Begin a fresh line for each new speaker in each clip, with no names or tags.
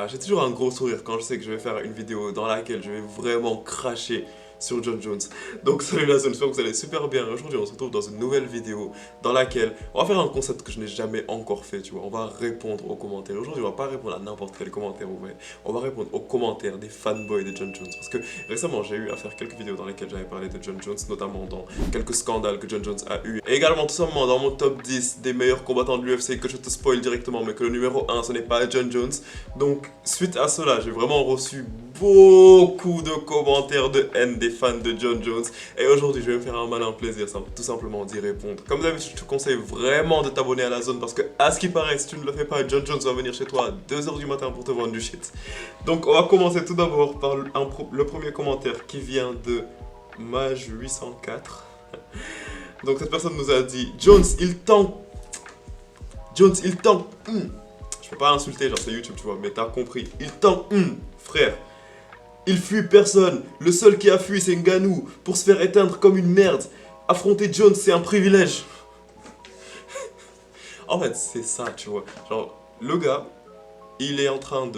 j'ai toujours un gros sourire quand je sais que je vais faire une vidéo dans laquelle je vais vraiment cracher sur Jon Jones. Donc salut la zone, j'espère que vous allez super bien. Aujourd'hui on se retrouve dans une nouvelle vidéo dans laquelle on va faire un concept que je n'ai jamais encore fait, tu vois. On va répondre aux commentaires. Aujourd'hui on va pas répondre à n'importe quel commentaire ouvert. On va répondre aux commentaires des fanboys de Jon Jones. Parce que récemment j'ai eu à faire quelques vidéos dans lesquelles j'avais parlé de Jon Jones, notamment dans quelques scandales que Jon Jones a eu. Et également tout simplement dans mon top 10 des meilleurs combattants de l'UFC que je te spoil directement, mais que le numéro 1 ce n'est pas Jon Jones. Donc suite à cela j'ai vraiment reçu beaucoup de commentaires de haine des fans de Jon Jones. Et aujourd'hui, je vais me faire un malin plaisir, tout simplement d'y répondre. Comme d'habitude, je te conseille vraiment de t'abonner à la zone parce que, à ce qui paraît, si tu ne le fais pas, Jon Jones va venir chez toi à 2h du matin pour te vendre du shit. Donc, on va commencer tout d'abord par le premier commentaire qui vient de Mage804. Donc, cette personne nous a dit Jones, il tank. Jones, il tank. Je peux pas insulter, genre c'est YouTube, tu vois, mais t'as compris. Il tank, frère. Il fuit personne, le seul qui a fui c'est Ngannou pour se faire éteindre comme une merde. Affronter Jones c'est un privilège. En fait c'est ça tu vois, genre le gars il est en train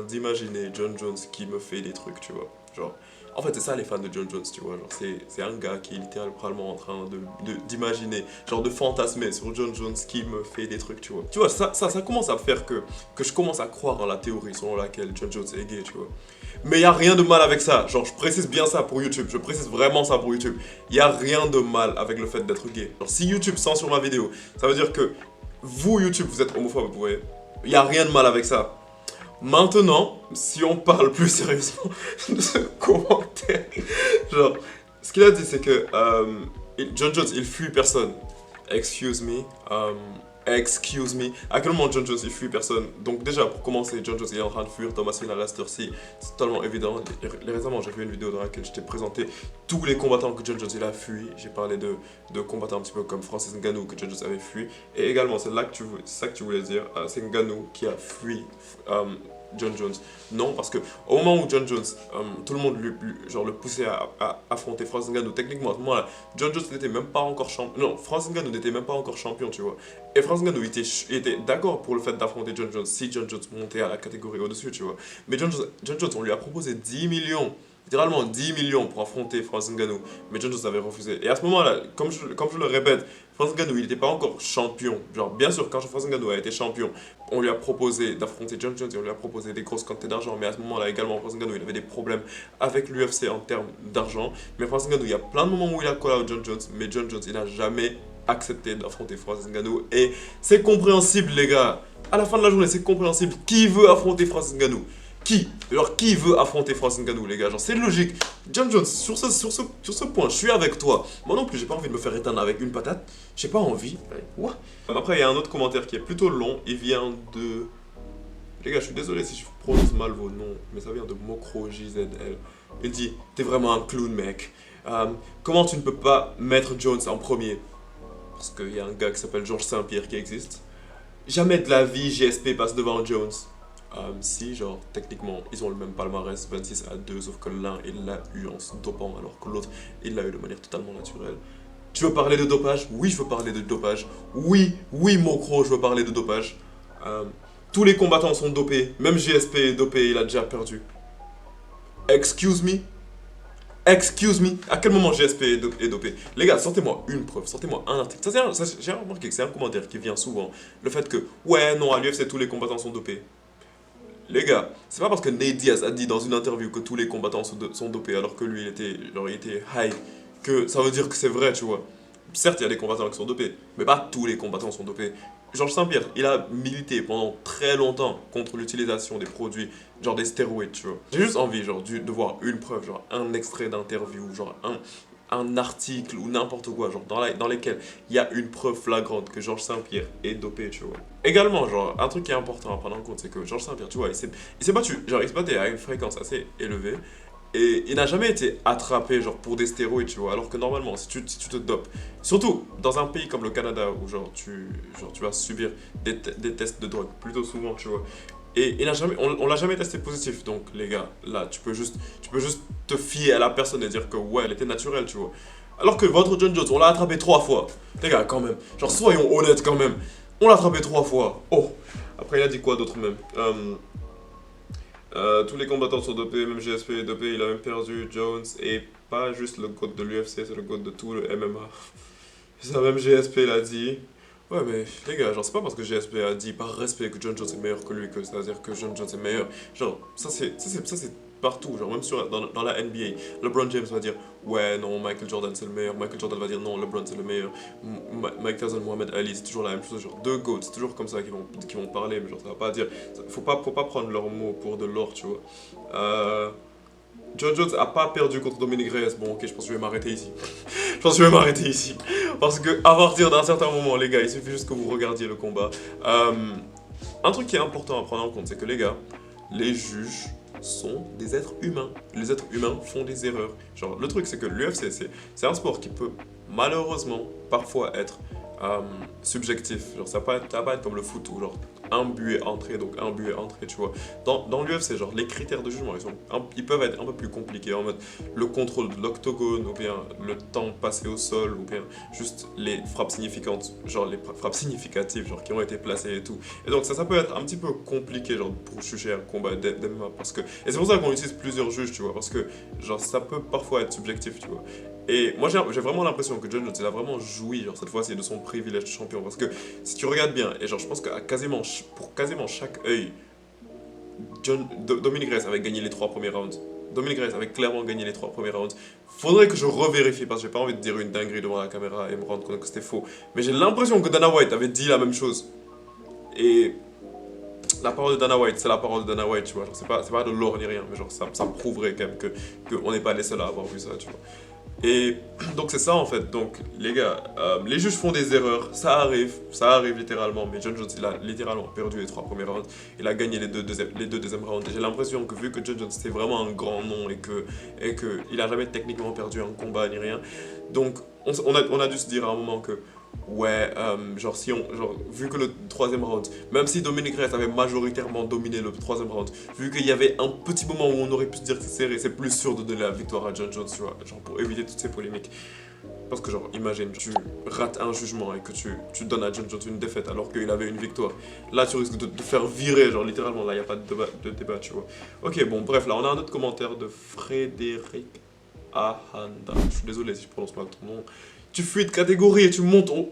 d'imaginer Jon Jones qui me fait des trucs tu vois. Genre, en fait c'est ça les fans de Jon Jones tu vois, genre c'est un gars qui est littéralement en train d'imaginer, genre de fantasmer sur Jon Jones qui me fait des trucs tu vois. Tu vois ça commence à faire que je commence à croire dans la théorie selon laquelle Jon Jones est gay tu vois. Mais il n'y a rien de mal avec ça, genre je précise bien ça pour YouTube, je précise vraiment ça pour YouTube. Il n'y a rien de mal avec le fait d'être gay. Genre si YouTube censure ma vidéo, ça veut dire que vous YouTube vous êtes homophobe, vous voyez. Il n'y a rien de mal avec ça. Maintenant, si on parle plus sérieusement de ce commentaire, genre, ce qu'il a dit c'est que Jon Jones il fuit personne. Excuse me. À quel moment Jon Jones il fuit personne? Donc déjà pour commencer, Jon Jones il est en train de fuir Thomas Hearns à Leicester, c'est totalement évident. Récemment j'ai fait une vidéo dans laquelle je t'ai présenté tous les combattants que Jon Jones il a fui. J'ai parlé de combattants un petit peu comme Francis Ngannou que Jon Jones avait fui. Et également c'est ça que tu voulais dire, c'est Ngannou qui a fui Jon Jones. Non, parce que au moment où Jon Jones, tout le monde le poussait à affronter Francis Ngannou, techniquement à ce moment-là, Jon Jones n'était même pas encore champion. Non, Francis Ngannou n'était même pas encore champion, tu vois. Et Francis Ngannou était d'accord pour le fait d'affronter Jon Jones si Jon Jones montait à la catégorie au-dessus, tu vois. Mais Jon Jones, on lui a proposé 10 millions. Littéralement 10 millions pour affronter Francis Ngannou, mais Jon Jones avait refusé. Et à ce moment-là, comme je le répète, Francis Ngannou il n'était pas encore champion. Genre bien sûr quand Francis Ngannou a été champion, on lui a proposé d'affronter Jon Jones et on lui a proposé des grosses quantités d'argent. Mais à ce moment-là également, Francis Ngannou il avait des problèmes avec l'UFC en termes d'argent. Mais Francis Ngannou il y a plein de moments où il a collé à Jon Jones, mais Jon Jones il n'a jamais accepté d'affronter Francis Ngannou. Et c'est compréhensible les gars. À la fin de la journée c'est compréhensible. Qui veut affronter Francis Ngannou? Qui veut affronter Francis Ngannou, les gars? Genre, c'est logique. Jon Jones, sur ce point, je suis avec toi. Moi non plus, j'ai pas envie de me faire éteindre avec une patate. J'ai pas envie. What? Après, il y a un autre commentaire qui est plutôt long. Il vient de... Les gars, je suis désolé si je prononce mal vos noms, mais ça vient de Mokro JZL. Il dit, t'es vraiment un clown, mec. Comment tu ne peux pas mettre Jones en premier? Parce qu'il y a un gars qui s'appelle Georges Saint-Pierre qui existe. Jamais de la vie, GSP passe devant Jones. Si, genre, techniquement, ils ont le même palmarès, 26-2, sauf que l'un, il l'a eu en se dopant, alors que l'autre, il l'a eu de manière totalement naturelle. Tu veux parler de dopage? Oui, je veux parler de dopage. Oui, Mokro, je veux parler de dopage. Tous les combattants sont dopés, même GSP est dopé, il a déjà perdu. Excuse me? À quel moment GSP est dopé? Les gars, sortez-moi une preuve, sortez-moi un article. J'ai remarqué que c'est un commentaire qui vient souvent. Le fait que, ouais, non, à l'UFC, tous les combattants sont dopés. Les gars, c'est pas parce que Nate Diaz a dit dans une interview que tous les combattants sont dopés alors que lui il était high que ça veut dire que c'est vrai, tu vois. Certes, il y a des combattants qui sont dopés, mais pas tous les combattants sont dopés. Georges Saint-Pierre, il a milité pendant très longtemps contre l'utilisation des produits, genre des stéroïdes, tu vois. J'ai juste envie, genre, de voir une preuve, genre un extrait d'interview, genre un article ou n'importe quoi, genre dans lesquels il y a une preuve flagrante que Georges Saint-Pierre est dopé, tu vois. Également, genre, un truc qui est important à prendre en compte, c'est que Georges Saint-Pierre, tu vois, il s'est battu, genre, il se battait à une fréquence assez élevée, et il n'a jamais été attrapé, genre, pour des stéroïdes, tu vois, alors que normalement, si tu te dopes, surtout dans un pays comme le Canada, où, genre, tu vas subir des tests de drogue plutôt souvent, tu vois, et on l'a jamais testé positif, donc les gars, là, tu peux juste te fier à la personne et dire que ouais, elle était naturelle, tu vois. Alors que votre Jon Jones, on l'a attrapé 3 fois. Les gars, quand même, genre soyons honnêtes quand même. On l'a attrapé 3 fois. Oh, après il a dit quoi d'autre même? Tous les combattants sont dopés, même GSP est dopé, il a même perdu Jones, et pas juste le GOAT de l'UFC, c'est le GOAT de tout le MMA. Ça, même GSP l'a dit. Ouais, mais les gars, genre, c'est pas parce que GSP a dit par respect que John Jones est meilleur que lui que c'est-à-dire que John Jones est meilleur. Genre, ça c'est partout, genre, même dans la NBA. LeBron James va dire, ouais, non, Michael Jordan c'est le meilleur. Michael Jordan va dire, non, LeBron c'est le meilleur. Mike Tyson, Mohamed Ali, c'est toujours la même chose. Genre, deux GOATs, c'est toujours comme ça qu'ils vont parler, mais genre, ça va pas dire. Faut pas prendre leurs mots pour de l'or, tu vois. John Jones a pas perdu contre Dominic Reyes. Bon, ok, je pense que je vais m'arrêter ici. Je pense que je vais m'arrêter ici. Parce que à partir d'un certain moment, les gars, il suffit juste que vous regardiez le combat. Euh, un truc qui est important à prendre en compte, c'est que les gars, les juges sont des êtres humains. Les êtres humains font des erreurs. Genre, le truc, c'est que l'UFC, c'est un sport qui peut malheureusement parfois être euh, subjectif. Genre, ça va pas être comme le foot où genre un but est entré, donc un but est entré, tu vois. Dans l'UFC, genre, les critères de jugement, ils peuvent être un peu plus compliqués en mode le contrôle de l'octogone, ou bien le temps passé au sol, ou bien juste les frappes significantes, genre les frappes significatives, genre qui ont été placées et tout. Et donc ça peut être un petit peu compliqué, genre, pour juger un combat d'MMA, parce que... Et c'est pour ça qu'on utilise plusieurs juges, tu vois, parce que, genre, ça peut parfois être subjectif, tu vois. Et moi, j'ai vraiment l'impression que John Jones, il a vraiment joui, genre, cette fois-ci, de son privilège de champion. Parce que si tu regardes bien, et genre, je pense que pour quasiment chaque œil, Dominic Reyes avait gagné les 3 premiers rounds. Dominic Reyes avait clairement gagné les 3 premiers rounds. Faudrait que je revérifie parce que j'ai pas envie de dire une dinguerie devant la caméra et me rendre compte que c'était faux. Mais j'ai l'impression que Dana White avait dit la même chose. Et la parole de Dana White, c'est la parole de Dana White, tu vois. Genre, c'est pas de l'or ni rien, mais genre, ça me prouverait quand même que on n'est pas les seuls à avoir vu ça, tu vois. Et donc c'est ça en fait, donc les gars, les juges font des erreurs, ça arrive littéralement, mais John Jones il a littéralement perdu les 3 premiers rounds, il a gagné les deux deuxièmes rounds, et j'ai l'impression que vu que John Jones c'était vraiment un grand nom et que il a jamais techniquement perdu un combat ni rien, donc on a dû se dire à un moment que ouais, genre si genre vu que le troisième round, même si Dominic Reyes avait majoritairement dominé le troisième round, vu qu'il y avait un petit moment où on aurait pu se dire que c'est serré, c'est plus sûr de donner la victoire à John Jones, tu vois, genre pour éviter toutes ces polémiques. Parce que genre, imagine, tu rates un jugement et que tu donnes à John Jones une défaite alors qu'il avait une victoire. Là, tu risques de te faire virer, genre littéralement, là, il n'y a pas de débat, tu vois. Ok, bon, bref, là, on a un autre commentaire de Frédéric Ahanda. Je suis désolé si je prononce mal ton nom. Tu fuis de catégorie et tu montes au...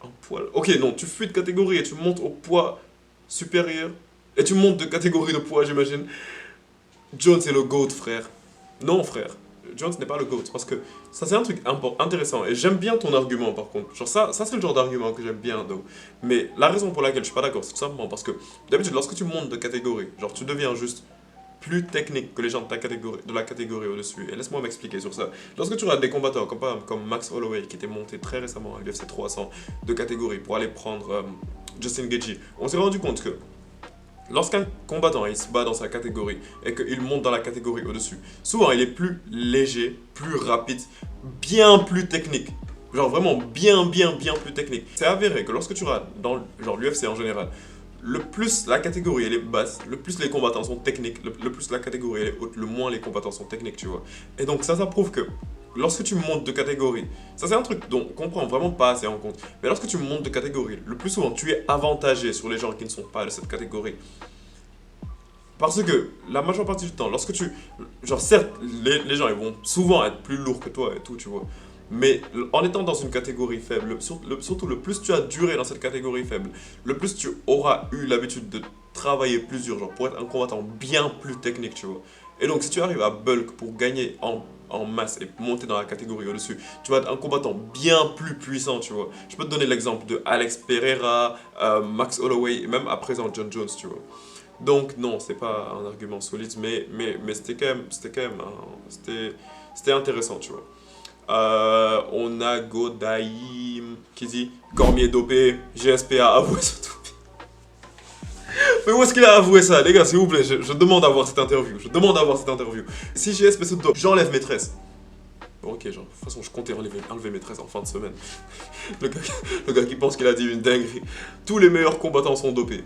Un poil... Ok, non, tu fuis de catégorie et tu montes au poids supérieur. Et tu montes de catégorie de poids, j'imagine. Jones est le GOAT, frère. Non, frère. Jones n'est pas le GOAT. Parce que ça, c'est un truc intéressant. Et j'aime bien ton argument, par contre. Genre, ça c'est le genre d'argument que j'aime bien, donc. Mais la raison pour laquelle je suis pas d'accord, c'est tout simplement parce que d'habitude, lorsque tu montes de catégorie, genre, tu deviens juste plus technique que les gens de la catégorie au-dessus. Et laisse-moi m'expliquer sur ça. Lorsque tu regardes des combattants comme Max Holloway, qui était monté très récemment à l'UFC 300 de catégorie pour aller prendre Justin Gaethje, on s'est rendu compte que lorsqu'un combattant il se bat dans sa catégorie et qu'il monte dans la catégorie au-dessus, souvent il est plus léger, plus rapide, bien plus technique. Genre vraiment bien plus technique. C'est avéré que lorsque tu regardes dans genre l'UFC en général, le plus la catégorie elle est basse, le plus les combattants sont techniques, le plus la catégorie elle est haute, le moins les combattants sont techniques, tu vois. Et donc ça prouve que lorsque tu montes de catégorie, ça c'est un truc dont on prend vraiment pas assez en compte, mais lorsque tu montes de catégorie, le plus souvent tu es avantagé sur les gens qui ne sont pas de cette catégorie. Parce que la majeure partie du temps, lorsque tu... Genre certes, les gens ils vont souvent être plus lourds que toi et tout, tu vois. Mais en étant dans une catégorie faible, surtout le plus tu as duré dans cette catégorie faible, le plus tu auras eu l'habitude de travailler plus dur, genre pour être un combattant bien plus technique, tu vois. Et donc si tu arrives à bulk pour gagner en masse et monter dans la catégorie au-dessus, tu vas être un combattant bien plus puissant, tu vois. Je peux te donner l'exemple de Alex Pereira, Max Holloway et même à présent John Jones, tu vois. Donc non, c'est pas un argument solide, mais c'était intéressant, tu vois. On a Godaïm qui dit Cormier dopé, GSP a avoué son dopé. Mais où est-ce qu'il a avoué ça, les gars, s'il vous plaît, je demande à voir cette interview. Je demande à voir cette interview. Si GSP se dope, j'enlève mes tresses. Bon, ok, genre, de toute façon, je comptais enlever mes tresses en fin de semaine. Le gars qui pense qu'il a dit une dinguerie. Tous les meilleurs combattants sont dopés.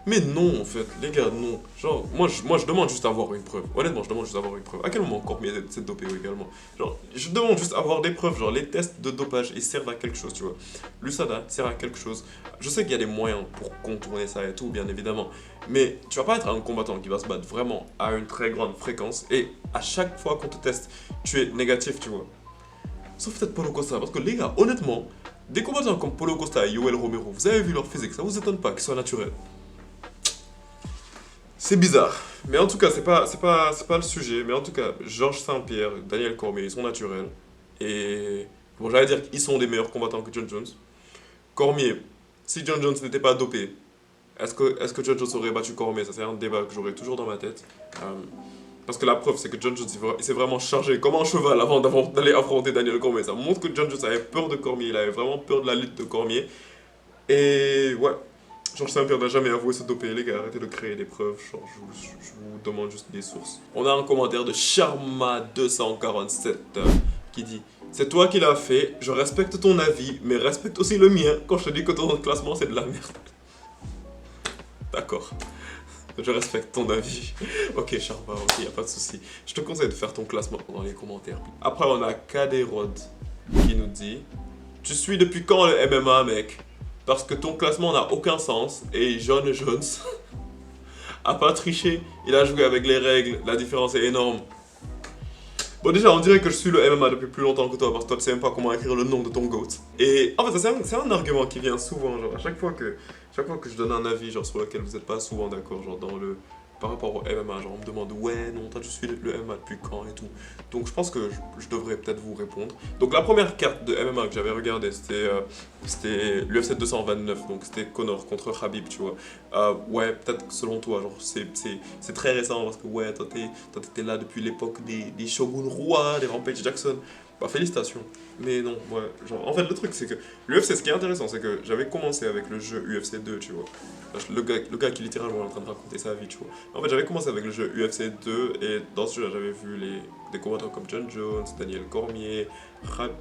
Mais non, en fait, les gars, non. Genre, moi, je demande juste à avoir une preuve. Honnêtement, je demande juste à avoir une preuve. À quel moment Cormier s'est dopé également? Genre, je demande juste à avoir des preuves. Genre, les tests de dopage, ils servent à quelque chose, tu vois. L'USADA sert à quelque chose. Je sais qu'il y a des moyens pour contourner ça et tout, bien évidemment. Mais tu vas pas être un combattant qui va se battre vraiment à une très grande fréquence. Et à chaque fois qu'on te teste, tu es négatif, tu vois. Sauf peut-être Paulo Costa. Parce que les gars, honnêtement, des combattants comme Paulo Costa et Yoel Romero, vous avez vu leur physique, ça vous étonne pas qu'ils soient naturels. C'est bizarre. Mais en tout cas, c'est pas le sujet. Mais en tout cas, Georges Saint-Pierre, Daniel Cormier, ils sont naturels. Et bon, j'allais dire qu'ils sont des meilleurs combattants que John Jones. Cormier, si John Jones n'était pas dopé, est-ce que John Jones aurait battu Cormier? Ça, c'est un débat que j'aurais toujours dans ma tête. Parce que la preuve, c'est que John Jones, il s'est vraiment chargé comme un cheval avant d'aller affronter Daniel Cormier. Ça montre que John Jones avait peur de Cormier. Il avait vraiment peur de la lutte de Cormier. Et ouais, Georges Saint-Pierre n'a jamais avoué se doper, les gars, arrêtez de créer des preuves, genre, je vous demande juste des sources. On a un commentaire de Sharma247 qui dit: c'est toi qui l'as fait, je respecte ton avis, mais respecte aussi le mien quand je te dis que ton classement c'est de la merde. D'accord, je respecte ton avis. Ok, Sharma, ok, y a pas de souci. Je te conseille de faire ton classement dans les commentaires. Après, on a Kaderod qui nous dit: tu suis depuis quand le MMA, mec? Parce que ton classement n'a aucun sens et John Jones a pas triché, il a joué avec les règles, la différence est énorme. Bon, déjà, on dirait que je suis le MMA depuis plus longtemps que toi parce que toi tu sais même pas comment écrire le nom de ton GOAT. Et en fait, c'est un argument qui vient souvent, genre à chaque fois que je donne un avis genre sur lequel vous êtes pas souvent d'accord, genre par rapport au MMA, genre on me demande ouais, non, toi tu suis le MMA depuis quand et tout. Donc je pense que je devrais peut-être vous répondre. Donc la première carte de MMA que j'avais regardée, c'était l'UFC 229, donc c'était Conor contre Khabib, tu vois. Ouais, peut-être que selon toi, genre c'est très récent parce que ouais, toi t'étais là depuis l'époque des Shogun Roi, des Rampage Jackson. Bah félicitations. Mais non, ouais, genre en fait le truc c'est que l'UFC, ce qui est intéressant, c'est que j'avais commencé avec le jeu UFC 2, tu vois. Le gars qui littéralement est en train de raconter sa vie, tu vois. En fait, j'avais commencé avec le jeu UFC 2 et dans ce jeu-là, j'avais vu des combattants comme John Jones, Daniel Cormier,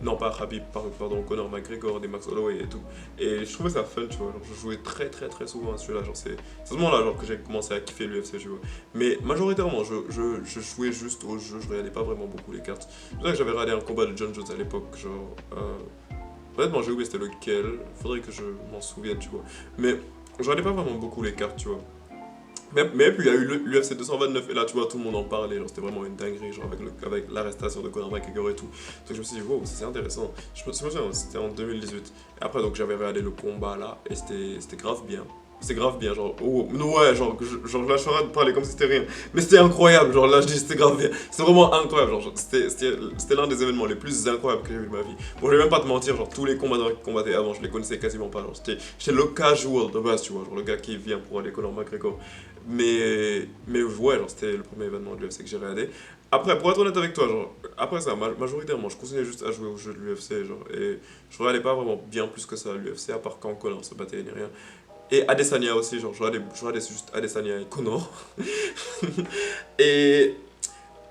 non pas Khabib, pardon, Conor McGregor, des Max Holloway et tout. Et je trouvais ça fun, tu vois. Genre, je jouais très très très souvent à ce jeu-là. Genre, c'est à ce moment-là genre, que j'ai commencé à kiffer l'UFC, tu vois. Mais majoritairement, je jouais juste au jeu, je regardais pas vraiment beaucoup les cartes. C'est pour ça que j'avais regardé un combat de John Jones à l'époque, genre. Honnêtement, j'ai oublié c'était lequel, faudrait que je m'en souvienne, tu vois. Mais je regardais pas vraiment beaucoup les cartes, tu vois. Mais puis il y a eu l'UFC 229 et là tu vois tout le monde en parlait, genre c'était vraiment une dinguerie genre avec l'arrestation de Conor McGregor et tout. Donc je me suis dit wow, c'est intéressant. Je me souviens, c'était en 2018. Et après donc j'avais regardé le combat là et c'était grave bien. C'était grave bien, genre, oh, ouais, genre là je suis en train de parler comme si c'était rien. Mais c'était incroyable, genre là je dis c'était grave bien. C'était vraiment incroyable, genre c'était l'un des événements les plus incroyables que j'ai vu de ma vie. Bon, je vais même pas te mentir, genre tous les combattants qui combattaient avant, je les connaissais quasiment pas. Genre j'étais le casual de base, tu vois, genre le gars qui vient pour aller Conor McGregor. Mais ouais, genre c'était le premier événement de l'UFC que j'ai regardé. Après, pour être honnête avec toi, genre, après ça, majoritairement, je continuais juste à jouer au jeu de l'UFC, genre, et je regardais pas vraiment bien plus que ça l'UFC, à part quand Conor se battait ni rien. Et Adesanya aussi, genre, je regardais juste Adesanya et Conor. et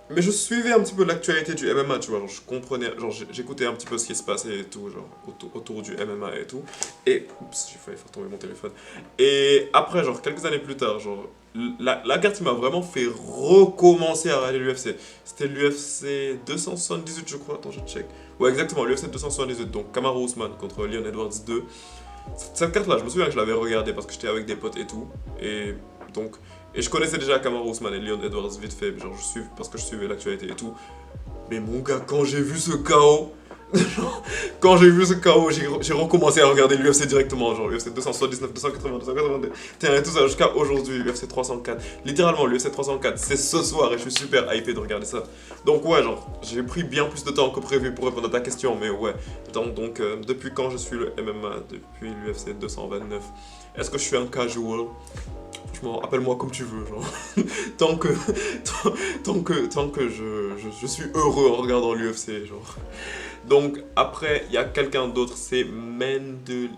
mais je suivais un petit peu l'actualité du MMA, tu vois, genre je comprenais, genre j'écoutais un petit peu ce qui se passait et tout, genre autour du MMA et tout. Et, oups, j'ai failli faire tomber mon téléphone. Et après, genre quelques années plus tard, genre la carte qui m'a vraiment fait recommencer à regarder l'UFC, c'était l'UFC 278, je crois, attends, je check. Ouais, exactement, l'UFC 278, donc Kamaru Usman contre Leon Edwards 2. Cette carte-là, je me souviens que je l'avais regardée parce que j'étais avec des potes et tout. Et donc, et je connaissais déjà Kamaru Usman et Leon Edwards vite fait, genre parce que je suivais l'actualité et tout. Mais mon gars, quand j'ai vu ce chaos, quand j'ai vu ce chaos, j'ai recommencé à regarder l'UFC directement, genre l'UFC 279, 280, 281 et tout ça jusqu'à aujourd'hui, l'UFC 304. Littéralement, l'UFC 304, c'est ce soir et je suis super hypé de regarder ça. Donc ouais, genre, j'ai pris bien plus de temps que prévu pour répondre à ta question, mais ouais. Donc depuis quand je suis le MMA, depuis l'UFC 229, est-ce que je suis un casual? Franchement, appelle-moi comme tu veux, genre. tant que, tant que je suis heureux en regardant l'UFC, genre. Donc après, il y a quelqu'un d'autre, c'est Mendelian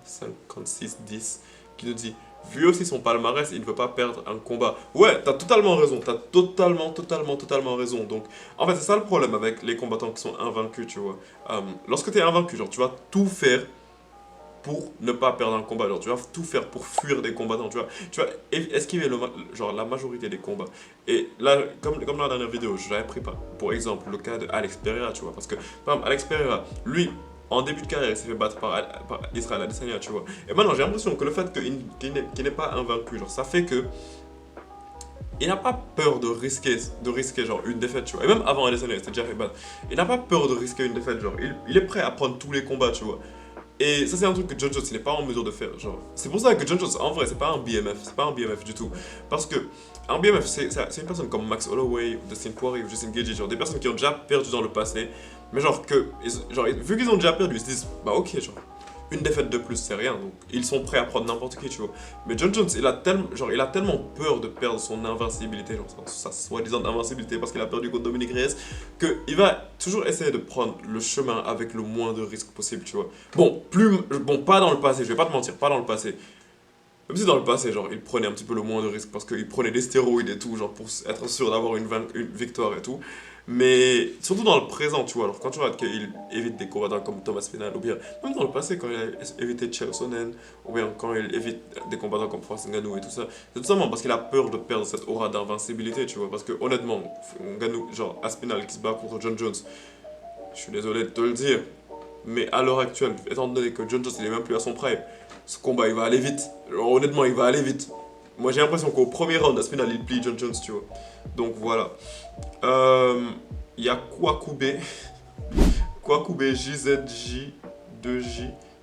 5610 qui nous dit: vu aussi son palmarès, il ne veut pas perdre un combat. Ouais, t'as totalement raison, t'as totalement raison. Donc, en fait, c'est ça le problème avec les combattants qui sont invaincus, tu vois. Lorsque t'es invaincu, genre, tu vas tout faire pour ne pas perdre un combat. Genre, tu vas tout faire pour fuir des combattants, tu vas esquiver genre, la majorité des combats. Et là, comme dans la dernière vidéo, j'avais pris pour exemple le cas de Alex Pereira, tu vois, parce que par exemple, Alex Pereira, lui, en début de carrière, il s'est fait battre par Israël Adesanya, tu vois. Et maintenant, j'ai l'impression que le fait qu'il n'est pas invaincu, genre, ça fait que il n'a pas peur de risquer genre une défaite, tu vois. Et même avant Adesanya, il s'était déjà fait battre. Il n'a pas peur de risquer une défaite, genre. Il est prêt à prendre tous les combats, tu vois. Et ça, c'est un truc que John Jones n'est pas en mesure de faire, genre. C'est pour ça que John Jones, en vrai, c'est pas un BMF, c'est pas un BMF du tout. Parce que un BMF, c'est une personne comme Max Holloway, ou Dustin Poirier, ou Justin Gaethje, genre des personnes qui ont déjà perdu dans le passé, mais genre vu qu'ils ont déjà perdu, ils se disent, bah ok, genre, une défaite de plus, c'est rien, donc ils sont prêts à prendre n'importe qui, tu vois. Mais John Jones, il a tellement peur de perdre son invincibilité, genre sa soi-disant invincibilité parce qu'il a perdu contre Dominic Reyes, qu'il va toujours essayer de prendre le chemin avec le moins de risques possible, tu vois. Bon, pas dans le passé, je vais pas te mentir, pas dans le passé. Même si dans le passé, genre, il prenait un petit peu le moins de risques parce qu'il prenait des stéroïdes et tout, genre, pour être sûr d'avoir une victoire et tout. Mais surtout dans le présent, tu vois, alors quand tu regardes qu'il évite des combattants comme Thomas Spinal, ou bien même dans le passé, quand il a évité Chael Sonnen, ou bien quand il évite des combattants comme Francis Ngannou et tout ça, c'est tout simplement parce qu'il a peur de perdre cette aura d'invincibilité, tu vois. Parce que honnêtement, Ngannou, genre Aspinall qui se bat contre John Jones, je suis désolé de te le dire, mais à l'heure actuelle, étant donné que John Jones il est même plus à son prime, ce combat il va aller vite. Genre, honnêtement, il va aller vite. Moi j'ai l'impression qu'au premier round, Aspinall il plie John Jones, tu vois. Donc voilà. Il y a Kwakube JZJ2J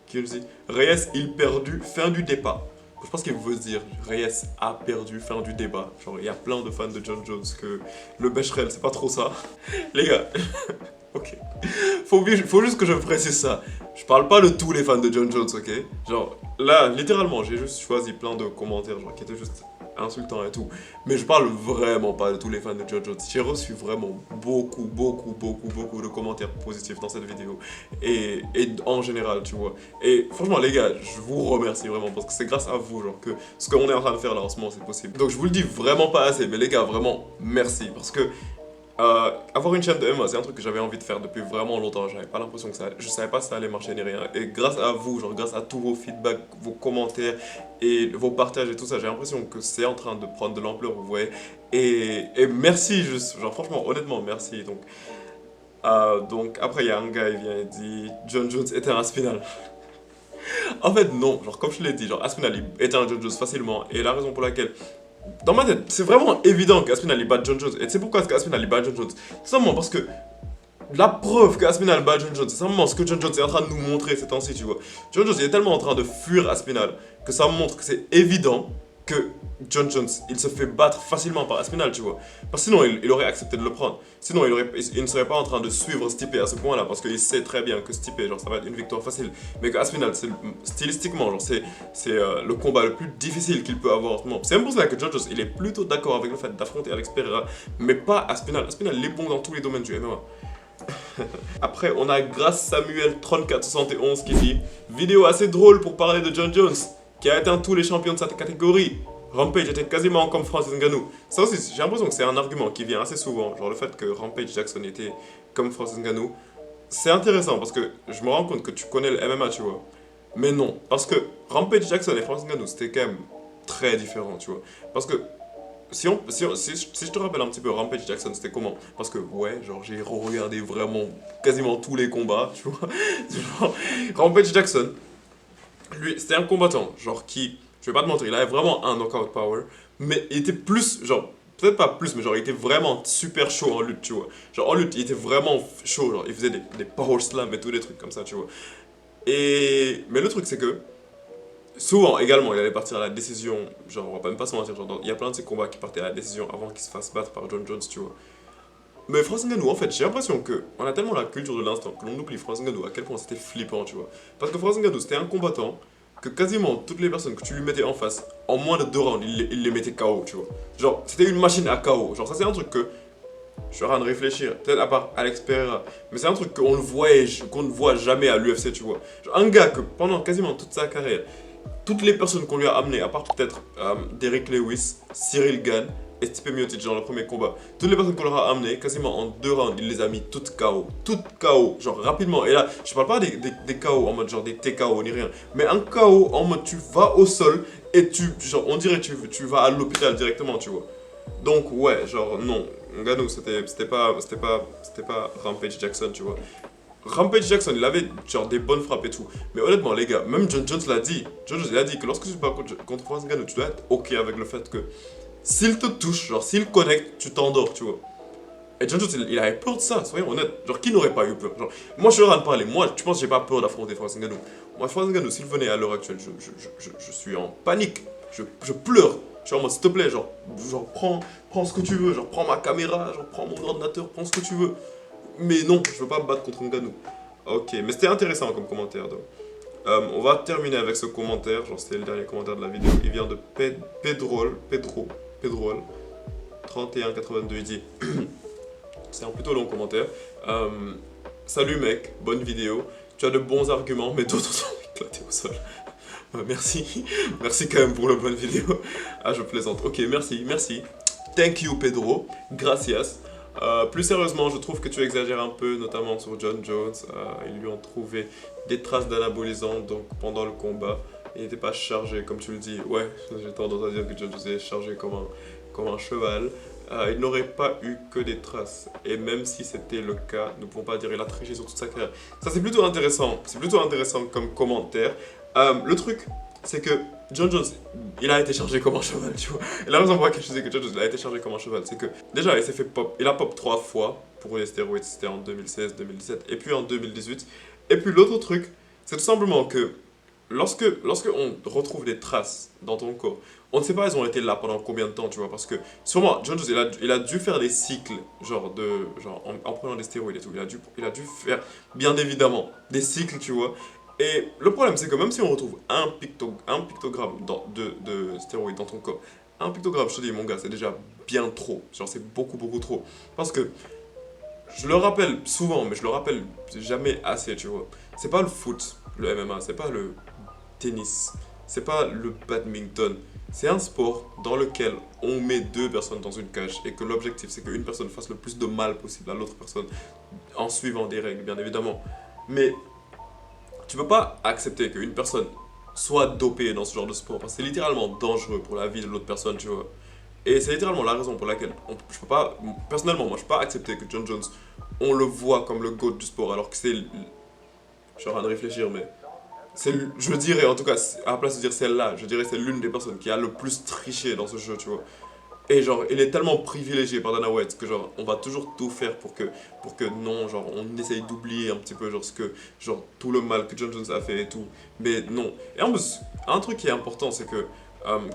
qui nous dit Reyes il perdu, fin du débat. Je pense qu'il veut se dire Reyes a perdu, fin du débat. Genre il y a plein de fans de John Jones que le Becherel c'est pas trop ça. Les gars, ok. Faut juste que je précise ça. Je parle pas de tous les fans de John Jones, ok. Genre là, littéralement, j'ai juste choisi plein de commentaires genre qui étaient juste insultant et tout. Mais je parle vraiment pas de tous les fans de John Jones. J'ai reçu vraiment beaucoup de commentaires positifs dans cette vidéo. Et en général, tu vois. Et franchement, les gars, je vous remercie vraiment parce que c'est grâce à vous, genre, que ce qu'on est en train de faire là en ce moment, c'est possible. Donc je vous le dis vraiment pas assez, mais les gars, vraiment, merci. Parce que avoir une chaîne de MMA, c'est un truc que j'avais envie de faire depuis vraiment longtemps. J'avais pas l'impression que je savais pas si ça allait marcher ni rien. Et grâce à vous, genre grâce à tous vos feedbacks, vos commentaires et vos partages et tout ça, j'ai l'impression que c'est en train de prendre de l'ampleur, vous voyez. Et merci, juste, genre franchement, honnêtement, merci. Donc après, il y a un gars, il vient et dit John Jones était un Aspinall. En fait, non, genre comme je l'ai dit, genre Aspinall il était un John Jones facilement. Et la raison pour laquelle dans ma tête, c'est vraiment évident qu'Aspinall bat John Jones. Et tu sais pourquoi Aspinall bat John Jones? Tout simplement parce que la preuve qu'Aspinall bat John Jones, c'est simplement ce que John Jones est en train de nous montrer ces temps-ci, tu vois. John Jones il est tellement en train de fuir Aspinall que ça montre que c'est évident que John Jones, il se fait battre facilement par Aspinall, tu vois. Parce que sinon, il aurait accepté de le prendre. Sinon, il ne serait pas en train de suivre Stipe à ce point-là, parce qu'il sait très bien que Stipe, genre, ça va être une victoire facile. Mais que Aspinall, stylistiquement, genre, c'est le combat le plus difficile qu'il peut avoir en ce moment. C'est même pour ça que John Jones, il est plutôt d'accord avec le fait d'affronter Alex Pereira, mais pas Aspinall. Aspinall, il est bon dans tous les domaines du MMA. Après, on a Grâce Samuel 3471 qui dit vidéo assez drôle pour parler de John Jones, qui a atteint tous les champions de sa catégorie. Rampage était quasiment comme Francis Ngannou. Ça aussi, j'ai l'impression que c'est un argument qui vient assez souvent. Genre le fait que Rampage Jackson était comme Francis Ngannou. C'est intéressant parce que je me rends compte que tu connais le MMA, tu vois. Mais non, parce que Rampage Jackson et Francis Ngannou, c'était quand même très différent, tu vois. Parce que si je te rappelle un petit peu Rampage Jackson, c'était comment? Parce que ouais, genre j'ai regardé vraiment quasiment tous les combats, tu vois. Genre, Rampage Jackson, lui, c'était un combattant, genre qui, je vais pas te mentir, il avait vraiment un knockout power, mais il était plus, genre, peut-être pas plus, mais genre il était vraiment super chaud en lutte, tu vois. Genre en lutte, il était vraiment chaud, genre il faisait des power slams et tous des trucs comme ça, tu vois. Mais le truc c'est que, souvent également, il allait partir à la décision, genre on va même pas se mentir, genre il y a plein de ces combats qui partaient à la décision avant qu'il se fasse battre par John Jones, tu vois. Mais Francis Ngannou, en fait, j'ai l'impression que on a tellement la culture de l'instant que l'on oublie Francis Ngannou à quel point c'était flippant, tu vois. Parce que Francis Ngannou, c'était un combattant que quasiment toutes les personnes que tu lui mettais en face, en moins de 2 rounds, il les mettait KO, tu vois. Genre, c'était une machine à KO. Genre, ça c'est un truc que je suis en train de réfléchir, peut-être à part Alex Pereira, mais c'est un truc qu'on ne voit jamais à l'UFC, tu vois. Genre, un gars que pendant quasiment toute sa carrière, toutes les personnes qu'on lui a amenées, à part peut-être Derrick Lewis, Cyril Gane, et Stipe Miocic dans le premier combat. Toutes les personnes qu'on leur a amenées, quasiment en 2 rounds, il les a mis toutes KO. Toutes KO, genre rapidement. Et là, je parle pas des KO en mode genre des TKO ni rien. Mais un KO en mode tu vas au sol et genre on dirait tu vas à l'hôpital directement, tu vois. Donc ouais, genre non. Ngannou, c'était pas Rampage Jackson, tu vois. Rampage Jackson, il avait genre des bonnes frappes et tout. Mais honnêtement, les gars, même John Jones l'a dit. John Jones, il a dit que lorsque tu te bats contre Francis Ngannou, tu dois être ok avec le fait que s'il te touche, genre s'il connecte, tu t'endors, tu vois. Et John Jones, il avait peur de ça, soyons honnêtes. Genre, qui n'aurait pas eu peur? Genre, moi, je suis en train de parler. Moi, tu penses que j'ai pas peur d'affronter Francis Ngannou? Moi, Francis Ngannou, s'il venait à l'heure actuelle, je suis en panique. Je pleure. Je suis en mode, s'il te plaît, genre prends ce que tu veux. Genre, prends ma caméra, genre, prends mon ordinateur, prends ce que tu veux. Mais non, je veux pas me battre contre Ngannou. Ok, mais c'était intéressant comme commentaire. Donc. On va terminer avec ce commentaire. Genre, c'était le dernier commentaire de la vidéo. Il vient de Pedro 3182. Il dit c'est un plutôt long commentaire. Salut mec, bonne vidéo. Tu as de bons arguments, mais d'autres sont éclatés au sol. Merci, merci quand même pour la bonne vidéo. Ah, je plaisante. Ok, merci. Thank you Pedro, gracias. Plus sérieusement, je trouve que tu exagères un peu, notamment sur John Jones. Ils lui ont trouvé des traces d'anabolisants donc pendant le combat. Il n'était pas chargé, comme tu le dis. Ouais, j'ai tendance à dire que John Jones est chargé comme un cheval. Il n'aurait pas eu que des traces. Et même si c'était le cas, nous ne pouvons pas dire qu'il a triché sur toute sa carrière. Ça, c'est plutôt intéressant. C'est plutôt intéressant comme commentaire. Le truc, c'est que John Jones, il a été chargé comme un cheval, tu vois. Et la raison pour laquelle je disais que John Jones il a été chargé comme un cheval, c'est que déjà, il s'est fait pop. Il a pop 3 fois pour les stéroïdes, c'était en 2016, 2017 et puis en 2018. Et puis l'autre truc, c'est tout simplement que lorsque on retrouve des traces dans ton corps, on ne sait pas elles ont été là pendant combien de temps, tu vois, parce que sûrement John Jones il a dû faire des cycles genre en prenant des stéroïdes et tout, il a dû faire bien évidemment des cycles, tu vois. Et le problème c'est que même si on retrouve un pictogramme de stéroïdes dans ton corps, un pictogramme, je te dis mon gars, c'est déjà bien trop, genre c'est beaucoup trop, parce que je le rappelle souvent, mais je le rappelle jamais assez, tu vois. C'est pas le foot, le MMA, c'est pas le tennis, c'est pas le badminton. C'est un sport dans lequel on met 2 personnes dans une cage et que l'objectif c'est qu'une personne fasse le plus de mal possible à l'autre personne en suivant des règles, bien évidemment. Mais tu peux pas accepter qu'une personne soit dopée dans ce genre de sport parce que c'est littéralement dangereux pour la vie de l'autre personne, tu vois. Et c'est littéralement la raison pour laquelle je peux pas, personnellement, moi je peux pas accepter que John Jones, on le voit comme le GOAT du sport alors que c'est, je suis en train de réfléchir, mais je dirais, en tout cas, à la place de dire celle-là, je dirais c'est l'une des personnes qui a le plus triché dans ce jeu, tu vois. Et genre, il est tellement privilégié par Dana White que genre, on va toujours tout faire pour que non, genre, on essaye d'oublier un petit peu genre, genre, tout le mal que John Jones a fait et tout. Mais non. Et en plus, un truc qui est important, c'est que,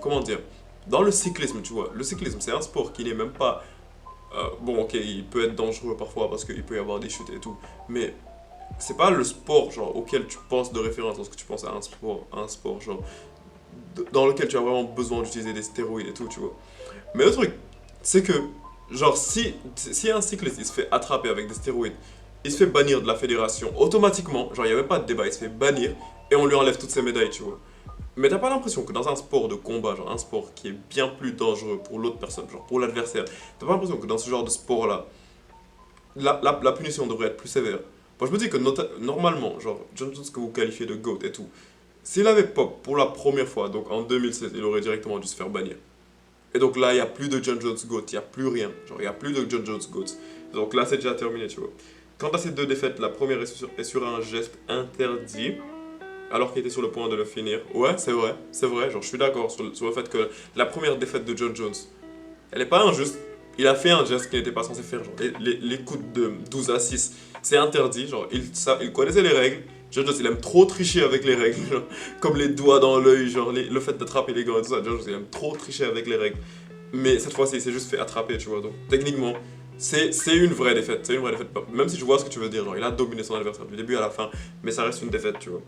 comment dire, dans le cyclisme, tu vois, le cyclisme, c'est un sport qui n'est même pas, bon, ok, il peut être dangereux parfois parce qu'il peut y avoir des chutes et tout, mais c'est pas le sport genre auquel tu penses de référence lorsque tu penses à un sport genre dans lequel tu as vraiment besoin d'utiliser des stéroïdes et tout, tu vois. Mais le truc, c'est que genre si un cycliste il se fait attraper avec des stéroïdes, il se fait bannir de la fédération automatiquement, genre il n'y avait pas de débat, il se fait bannir et on lui enlève toutes ses médailles, tu vois. Mais t'as pas l'impression que dans un sport de combat, genre un sport qui est bien plus dangereux pour l'autre personne, genre pour l'adversaire, t'as pas l'impression que dans ce genre de sport-là, la punition devrait être plus sévère. Moi, je me dis que normalement, genre, John Jones que vous qualifiez de GOAT et tout, s'il avait pop pour la première fois, donc en 2016, il aurait directement dû se faire bannir. Et donc là, il n'y a plus de John Jones GOAT, il n'y a plus rien. Genre, il n'y a plus de John Jones GOAT. Donc là, c'est déjà terminé, tu vois. Quant à ces 2 défaites, la première est sur un geste interdit, alors qu'il était sur le point de le finir. Ouais, c'est vrai, genre, je suis d'accord sur le fait que la première défaite de John Jones, elle n'est pas injuste. Il a fait un geste qu'il n'était pas censé faire. Genre, les coups de 12 à 6, c'est interdit. Genre, il connaissait les règles. John Jones, il aime trop tricher avec les règles. Genre, comme les doigts dans l'œil, genre le fait d'attraper les gants et tout ça. John Jones, il aime trop tricher avec les règles. Mais cette fois-ci, il s'est juste fait attraper, tu vois. Donc, techniquement, c'est une vraie défaite. C'est une vraie défaite. Même si je vois ce que tu veux dire. Genre, il a dominé son adversaire du début à la fin. Mais ça reste une défaite, tu vois.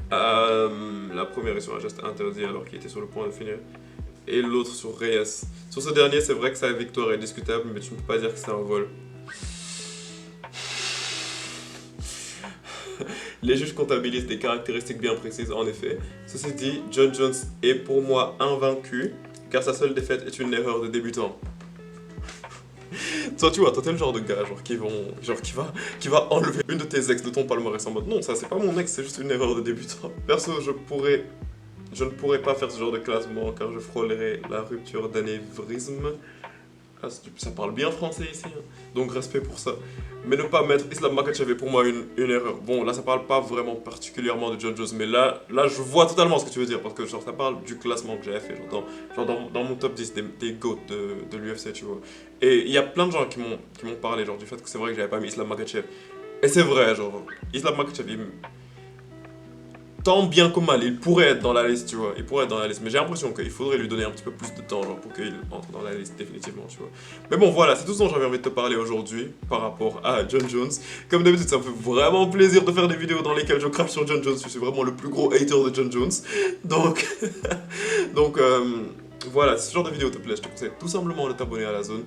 La première est sur un geste interdit alors qu'il était sur le point de finir. Et l'autre sur Reyes. Sur ce dernier, c'est vrai que sa victoire est discutable, mais tu ne peux pas dire que c'est un vol. Les juges comptabilisent des caractéristiques bien précises, en effet. Ceci dit, John Jones est pour moi invaincu, car sa seule défaite est une erreur de débutant. Toi, tu vois, toi, t'es le genre de gars, qui va enlever une de tes ex de ton palmarès en mode non, ça c'est pas mon ex, c'est juste une erreur de débutant. Perso, je ne pourrais pas faire ce genre de classement car je frôlerais la rupture d'anévrisme. Ah, ça parle bien français ici, hein. Donc respect pour ça. Mais ne pas mettre Islam Makhachev est pour moi une erreur. Bon, là ça parle pas vraiment particulièrement de John Jones, mais là je vois totalement ce que tu veux dire, parce que genre ça parle du classement que j'avais fait, dans mon top 10 des GOAT de l'UFC, tu vois. Et il y a plein de gens qui m'ont parlé genre du fait que c'est vrai que j'avais pas mis Islam Makhachev. Et c'est vrai, genre, Islam Makhachev, tant bien que mal, il pourrait être dans la liste, tu vois. Il pourrait être dans la liste. Mais j'ai l'impression qu'il faudrait lui donner un petit peu plus de temps, genre, pour qu'il entre dans la liste définitivement, tu vois. Mais bon, voilà, c'est tout ce dont j'avais envie de te parler aujourd'hui par rapport à John Jones. Comme d'habitude, ça me fait vraiment plaisir de faire des vidéos dans lesquelles je crache sur John Jones. Je suis vraiment le plus gros hater de John Jones. Donc, donc voilà, si ce genre de vidéo te plaît, je te conseille tout simplement de t'abonner à la zone.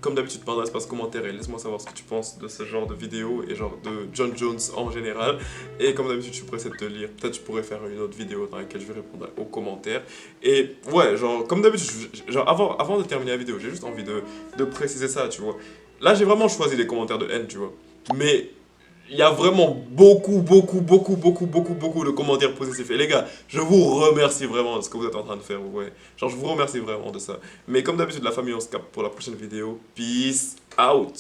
Comme d'habitude, par l'espace commentaire et laisse-moi savoir ce que tu penses de ce genre de vidéo et genre de John Jones en général. Et comme d'habitude, je suis pressé de te lire. Peut-être je pourrais faire une autre vidéo dans laquelle je vais répondre aux commentaires. Et ouais, genre, comme d'habitude, genre avant de terminer la vidéo, j'ai juste envie de préciser ça, tu vois. Là, j'ai vraiment choisi les commentaires de haine, tu vois. Mais il y a vraiment beaucoup de commentaires positifs. Et les gars, je vous remercie vraiment de ce que vous êtes en train de faire, ouais. Genre, je vous remercie vraiment de ça. Mais comme d'habitude, la famille, on se capte pour la prochaine vidéo. Peace out.